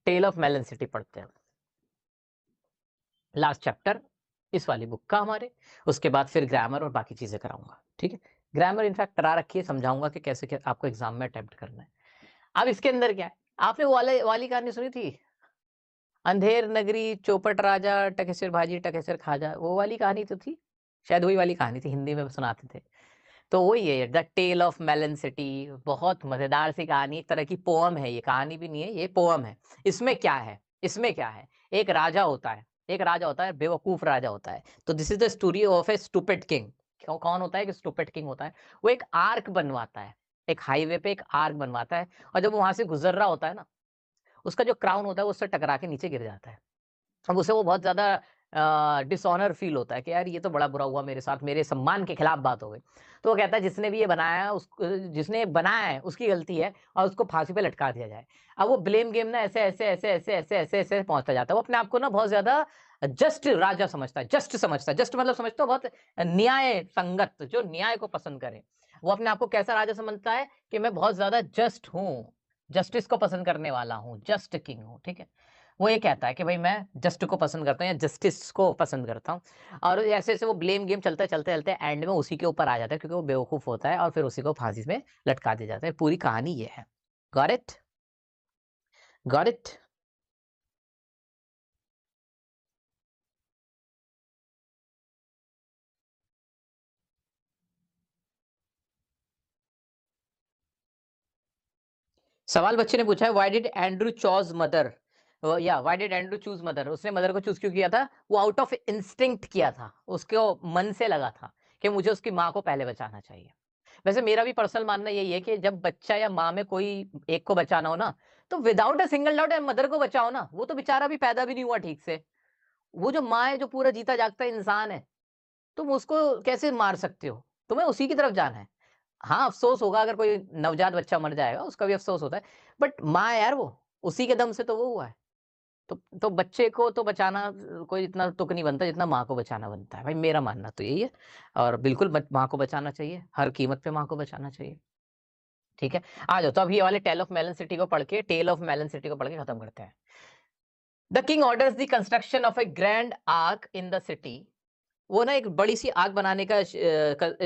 Tell of melon city पढ़ते हैं, last chapter इस वाली बुक का हमारे। उसके बाद फिर ग्रामर और बाकी चीजें कराऊंगा, ठीक है। ग्रामर इनफैक्ट करा रखी है, समझाऊंगा कि कैसे आपको एग्जाम में अटेम्प्ट करना है। अब इसके अंदर क्या है, आपने वो वाली कहानी सुनी थी, अंधेर नगरी चौपट राजा टकेसर भाजी टकेसर खाजा, वो वाली कहानी तो थी शायद, वही वाली कहानी थी, हिंदी में सुनाते थे। तो वही है the tale of melon city, बहुत मजेदार सी कहानी, एक तरह की पोअम है ये, कहानी भी नहीं है ये, पोअम है। इसमें क्या है, इसमें क्या है, एक राजा होता है, एक राजा होता है, बेवकूफ राजा होता है। तो this is the story of A stupid king. कौन होता है कि स्टूपिड किंग होता है, वो एक आर्क बनवाता है, एक हाईवे पे एक आर्क बनवाता है, और जब वो वहां से गुजर रहा होता है ना, उसका जो क्राउन होता है वो उससे टकरा के नीचे गिर जाता है। अब उसे वो बहुत ज़्यादा डिसऑनर फील होता है कि यार ये तो बड़ा बुरा हुआ मेरे साथ, मेरे सम्मान के खिलाफ बात हो गई। तो वो कहता है जिसने भी ये बनाया है जिसने बनाया है उसकी गलती है, और उसको फांसी पे लटका दिया जाए। अब वो ब्लेम गेम ना ऐसे ऐसे ऐसे ऐसे ऐसे ऐसे ऐसे पहुंचता जाता है। वो अपने आप को ना बहुत ज्यादा जस्ट राजा समझता है, जस्ट समझता है, जस्ट मतलब समझता है बहुत न्याय संगत, जो न्याय को पसंद करे। वो अपने आप को कैसा राजा समझता है कि मैं बहुत ज्यादा जस्ट हूँ, जस्टिस को पसंद करने वाला हूँ, जस्ट किंग हूँ, ठीक है। वो ये कहता है कि भाई मैं जस्ट को पसंद करता हूँ या जस्टिस को पसंद करता हूँ। और ऐसे ऐसे वो ब्लेम गेम चलते चलते चलते एंड में उसी के ऊपर आ जाता है, क्योंकि वो बेवकूफ होता है, और फिर उसी को फांसी में लटका दिया जाता है। पूरी कहानी ये है। Got it, got it. सवाल बच्चे ने पूछा है, why did Andrew choose mother, या why did Andrew choose mother, उसने मदर को चूज क्यों किया था? वो आउट ऑफ इंस्टिंक्ट किया था, उसको मन से लगा था कि मुझे उसकी माँ को पहले बचाना चाहिए। वैसे मेरा भी पर्सनल मानना यही है कि जब बच्चा या माँ में कोई एक को बचाना हो ना, तो without a single doubt mother को बचाओ ना। वो तो बेचारा भी पैदा भी नहीं हुआ ठीक से, वो जो माँ है, जो पूरा जीता जागता इंसान है, तुम उसको कैसे मार सकते हो? तुम्हें उसी की तरफ जाना है। हाँ, अफ़सोस होगा अगर कोई नवजात बच्चा मर जाएगा, उसका भी अफ़सोस होता है, बट माँ है यार वो, उसी के दम से तो वो हुआ है। तो बच्चे को तो बचाना कोई इतना तुक नहीं बनता जितना माँ को बचाना बनता है। भाई मेरा मानना तो यही है, और बिल्कुल माँ को बचाना चाहिए, हर कीमत पे माँ को बचाना चाहिए, ठीक है। आ जाओ, तो अब ये वाले टेल ऑफ मेलन सिटी को पढ़ के, टेल ऑफ मेलन सिटी को पढ़ के खत्म करते हैं। The king orders the construction of A grand arc in the city. वो ना एक बड़ी सी आग बनाने का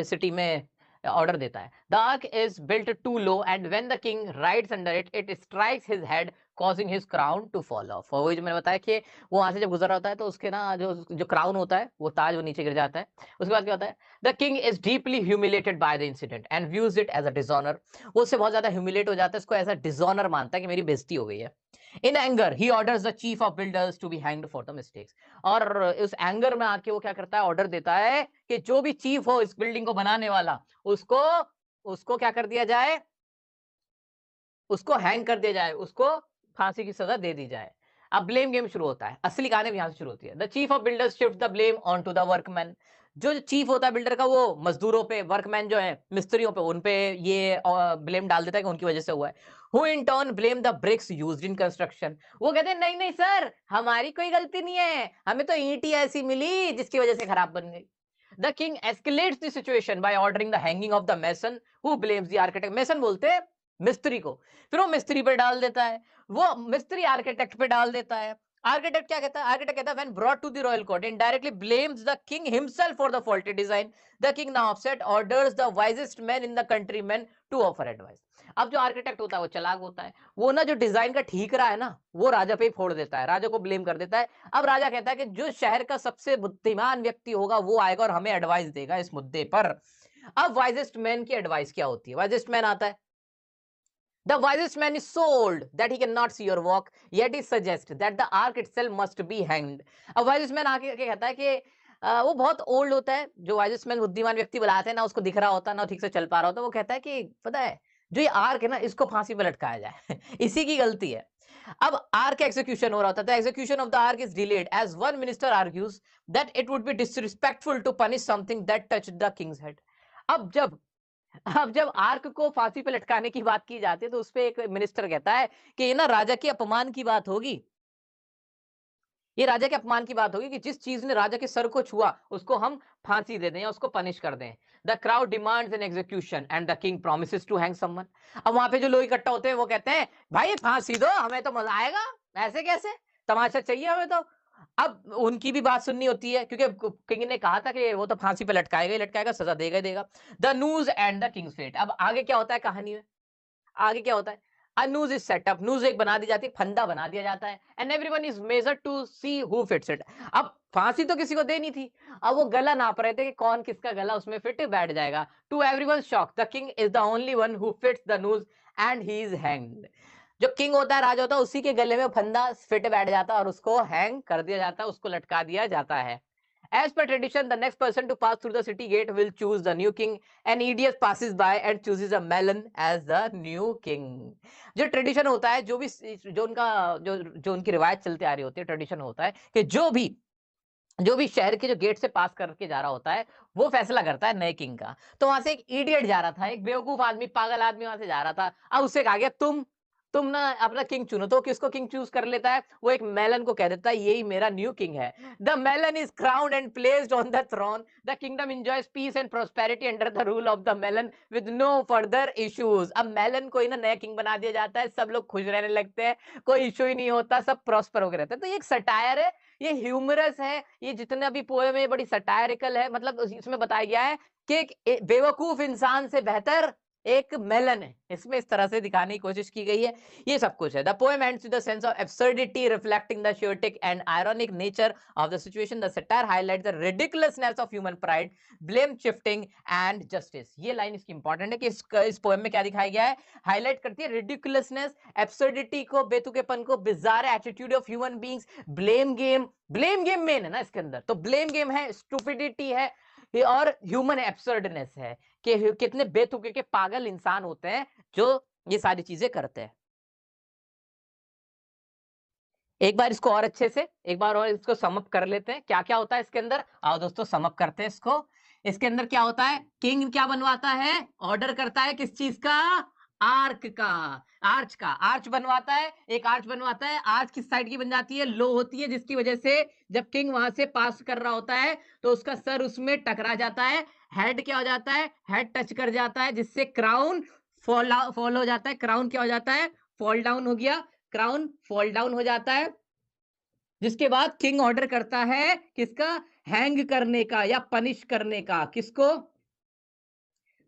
सिटी में ऑर्डर देता है। The arch is built too low and when the king rides under it, it strikes his head causing his crown to fall off. और वही जो मैंने बताया कि वो वहां से जब गुजर रहा होता है तो उसके ना जो जो क्राउन होता है, वो ताज, वो नीचे गिर जाता है। उसके बाद क्या होता है, the king is deeply humiliated by the incident and views it as a dishonour. वो उससे बहुत ज्यादा ह्यूमिलेट हो जाता है, उसको ऐसा डिसऑनर मानता है कि मेरी बेइज्जती हो गई है। In anger he orders the chief of builders to be hanged for the mistakes. और उस एंगर में आके वो क्या करता है, ऑर्डर देता है कि जो भी चीफ हो इस बिल्डिंग को बनाने वाला, उसको उसको क्या कर दिया जाए, उसको हैंग कर दिया जाए, उसको फांसी की सजा दे दी जाए। अब ब्लेम गेम शुरू होता है, असली कहानी यहां से शुरू होती है। The chief of builders shift the blame on to the workman. जो चीफ होता है बिल्डर का, वो मजदूरों पे, वर्कमैन जो है मिस्त्रियों पे, उन पे ये ब्लेम डाल देता है कि उनकी वजह से हुआ है। Who in turn blame the bricks used in construction. वो कहते हैं नहीं नहीं सर, हमारी कोई गलती नहीं है, हमें तो ईंट ही ऐसी मिली जिसकी वजह से खराब बन गई। The king escalates the situation by ordering the hanging of the mason who blames the architect. mason बोलते हैं मिस्त्री को, फिर वो मिस्त्री पे डाल देता है, वो मिस्त्री आर्किटेक्ट पे डाल देता है। आर्किटेक्ट क्या कहता है, आर्किटेक्ट कहता है when brought to the royal court indirectly blames the king himself for the faulty design. The king now upset orders the wisest man in the countrymen to offer advice. अब जो architect होता है वो चालाक होता है, वो ना जो डिजाइन का ठीक रहा है ना, वो राजा पे ही फोड़ देता है, राजा को ब्लेम कर देता है। अब राजा कहता है कि जो शहर का सबसे बुद्धिमान व्यक्ति होगा वो आएगा और हमें एडवाइस देगा इस मुद्दे पर। अब वाइजेस्ट मैन की एडवाइस क्या होती है, वाइजेस्ट मैन आता है, the wisest man is so old that he cannot see your work, yet he suggests that the ark itself must be hanged. अब वाइजेस्ट मैन आके कहता है कि वो बहुत ओल्ड होता है, जो वाइजेस्ट मैन बुद्धिमान व्यक्ति बुलाते हैं ना, उसको दिख रहा होता ना ठीक से चल पा रहा होता, वो कहता है कि पता है जो ये आर्क है ना, इसको फांसी पे लटकाया जाए इसी की गलती है। अब आर्क एग्जीक्यूशन हो रहा होता है, execution of the arch is delayed as one minister argues that it would be disrespectful to punish something that touch the king's head. अब जब आर्क को फांसी पे लटकाने की बात की जाती है, तो उसपे एक मिनिस्टर कहता है कि ये ना राजा के अपमान की बात होगी, ये राजा के अपमान की बात होगी कि जिस चीज ने राजा के सर को छुआ उसको हम फांसी दे दें या उसको पनिश कर दें। The crowd demands an execution and the king promises to hang someone. अब वहां पे जो लोग इकट्ठा होते हैं वो कहते हैं भाई फांसी दो, हमें तो मजा आएगा, ऐसे कैसे? तमाशा चाहिए हमें तो। अब उनकी भी बात सुननी होती है क्योंकि किंग ने कहा था कि वो तो फांसी पे लटकाएगा ही लटकाएगा, सजा देगा ही देगा। The noose and the king's fate. अब आगे क्या होता है कहानी में? आगे क्या होता है? A news is set up, news एक बना दी जाती है, फंदा बना दिया जाता है and everyone is measured to see who fits it. अब फांसी तो किसी को देनी थी, अब वो गला नाप रहे थे कि कौन किसका गला उसमें फिट बैठ जाएगा। To everyone's shock the king is the only one who fits the noose and he is hanged. जो किंग होता है, राजा होता है, उसी के गले में फंदा फिट बैठ जाता है और उसको हैंग कर दिया जाता है, उसको लटका दिया जाता है। As per tradition, the next person to pass through the city gate will choose the new king. An idiot passes by and chooses a melon as the new king. जो ट्रेडिशन होता है, जो उनका जो उनकी रिवायत चलती आ रही होती है, ट्रेडिशन होता है कि जो भी शहर के जो गेट से पास करके जा रहा होता है, वो फैसला करता है नए किंग का। तो वहां से एक इडियट जा रहा था, एक बेवकूफ आदमी, पागल आदमी वहां से जा रहा था। अब उससे कहा गया तुम ना अपना किंग चुनो। तो किसको किंग चूज कर लेता है? वो एक मेलन को कह देता है यही मेरा न्यू किंग है। The melon is crowned and placed on the throne. The kingdom enjoys peace and prosperity under the rule of the melon with no further issues. अब मेलन को ही ना नया किंग बना दिया जाता है, सब लोग खुश रहने लगते हैं, कोई इश्यू ही नहीं होता, सब प्रॉस्पर होकर रहते हैं। तो ये एक सटायर है, ये ह्यूमरस है, ये जितने भी पोएम है बड़ी सटायरिकल है। मतलब इसमें बताया गया है कि एक बेवकूफ इंसान से बेहतर एक मेलन है, इसमें इस तरह से दिखाने की कोशिश की गई है। ये सब कुछ है। The poem ends with a sense of absurdity reflecting the chaotic and ironic nature of the situation. The satire highlights the ridiculousness of human pride, blame shifting and justice। ये लाइन इसकी इंपॉर्टेंट है कि इस poem में क्या दिखाया गया है? हाईलाइट करती है रिडिकुलसनेस, एब्सर्डिटी को, बेतुकेपन को, bizarre attitude of human beings, blame game main है ना इसके अंदर। तो ब्लेम गेम है, स्टूपिडिटी है, और ह्यूमन एब्सर्डनेस है कि कितने बेतुके के पागल इंसान होते हैं जो ये सारी चीजें करते हैं। एक बार इसको और अच्छे से एक बार और इसको सम अप कर लेते हैं, क्या क्या होता है इसके अंदर। आओ दोस्तों सम अप करते हैं इसको। इसके अंदर क्या होता है? किंग क्या बनवाता है? ऑर्डर करता है किस चीज का? आर्क का, आर्च का। आर्च बनवाता है, एक आर्च बनवाता है। आर्च किस साइड की बन जाती है? लो होती है, जिसकी वजह से जब किंग वहां से पास कर रहा होता है तो उसका सर उसमें टकरा जाता है। हेड क्या हो जाता है? हेड टच कर जाता है, जिससे क्राउन फॉल हो जाता है। क्राउन क्या हो जाता है? फॉल डाउन हो गया। क्राउन फॉल डाउन हो जाता है, जिसके बाद किंग ऑर्डर करता है किसका? हैंग करने का या पनिश करने का। किसको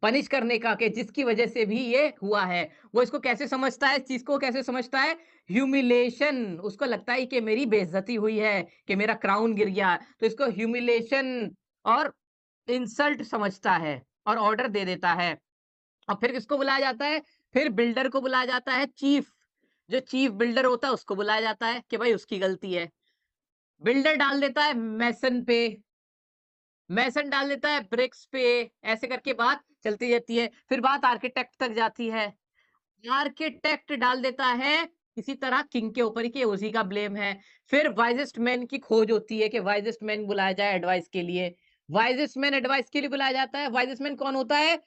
पनिश करने का? कि जिसकी वजह से भी ये हुआ है। वो इसको कैसे समझता है? इस चीज को कैसे समझता है? ह्यूमिलेशन। उसको लगता है कि मेरी बेइज्जती हुई है, कि मेरा क्राउन गिर गया, तो इसको ह्यूमिलेशन और इंसल्ट समझता है और ऑर्डर दे देता है। और फिर किसको बुलाया जाता है? फिर बिल्डर को बुलाया जाता है, चीफ। जो चीफ बिल्डर होता है उसको बुलाया जाता है कि भाई उसकी गलती है। बिल्डर डाल देता है मैसन पे, मैसन डाल देता है ब्रिक्स पे। ऐसे करके बात चलती जाती है। फिर बात आर्किटेक्ट तक जाती है, आर्किटेक्ट डाल देता है किसी तरह किंग के ऊपर ही कि उसी का ब्लेम है। फिर वाइजेस्ट मैन की खोज होती है कि वाइजेस्ट मैन बुलाया जाए एडवाइस के लिए। वाइजेस्ट मैन एडवाइस के लिए बुलाया जाता है। वाइजेस्ट मैन कौन होता है?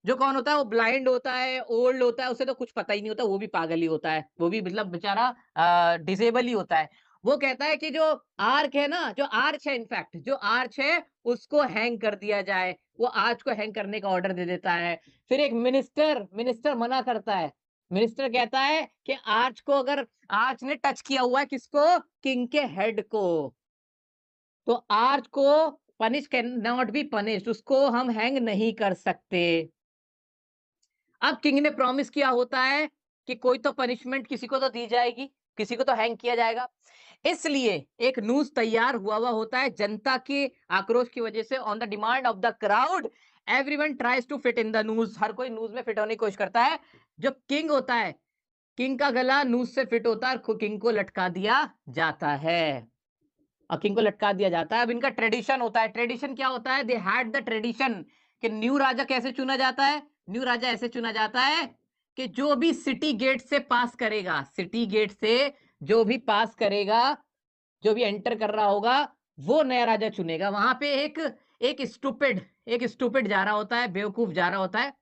जो कौन होता है? वो ब्लाइंड होता है, ओल्ड होता है, उसे तो कुछ पता ही नहीं होता, वो भी पागल ही होता है, वो भी मतलब बेचारा डिसेबल ही होता है। वो कहता है कि जो आर्क है ना, जो आर्च है, इनफैक्ट जो आर्च है उसको हैंग कर दिया जाए। वो आर्च को हैंग करने का ऑर्डर दे देता है। फिर एक मिनिस्टर मना करता है। मिनिस्टर कहता है कि आर्च को, अगर आर्च ने टच किया हुआ है किसको? किंग के हेड को, तो आर्च को punish can not be punished, उसको हम हैंग नहीं कर सकते। अब किंग ने प्रॉमिस किया होता है कि कोई तो पनिशमेंट किसी को तो दी जाएगी, किसी को तो हैंग किया जाएगा। इसलिए एक न्यूज़ तैयार हुआ होता है जनता के आक्रोश की वजह से। On the demand of the crowd everyone tries to fit in the news. हर कोई न्यूज़ में फिट होने की कोशिश करता है। जो किंग होता है, किंग का गला न्यूज़ से फिट होता है और किंग को लटका दिया जाता है। और किंग को लटका दिया जाता है। अब इनका ट्रेडिशन होता है। ट्रेडिशन क्या होता है? दे हैड द ट्रेडिशन कि न्यू राजा कैसे चुना जाता है? न्यू राजा ऐसे चुना जाता है कि जो भी सिटी गेट से पास करेगा, सिटी गेट से जो भी पास करेगा, जो भी एंटर कर रहा होगा, वो नया राजा चुनेगा। वहां पे एक स्टूपिड जा रहा होता है, बेवकूफ जा रहा होता है,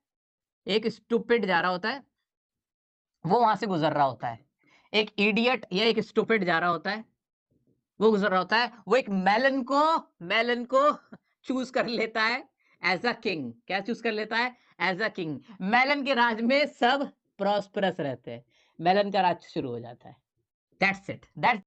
एक स्टूपिड जा रहा होता है, वो वहां से गुजर रहा होता है। एक इडियट या एक स्टूपिड जा रहा होता है, वो गुजर रहा होता है। वो एक मेलन को चूज कर लेता है एज अ किंग। क्या चूज कर लेता है? As a king. मेलन के राज में सब प्रॉस्परस रहते हैं। मेलन का राज शुरू हो जाता है। That's it that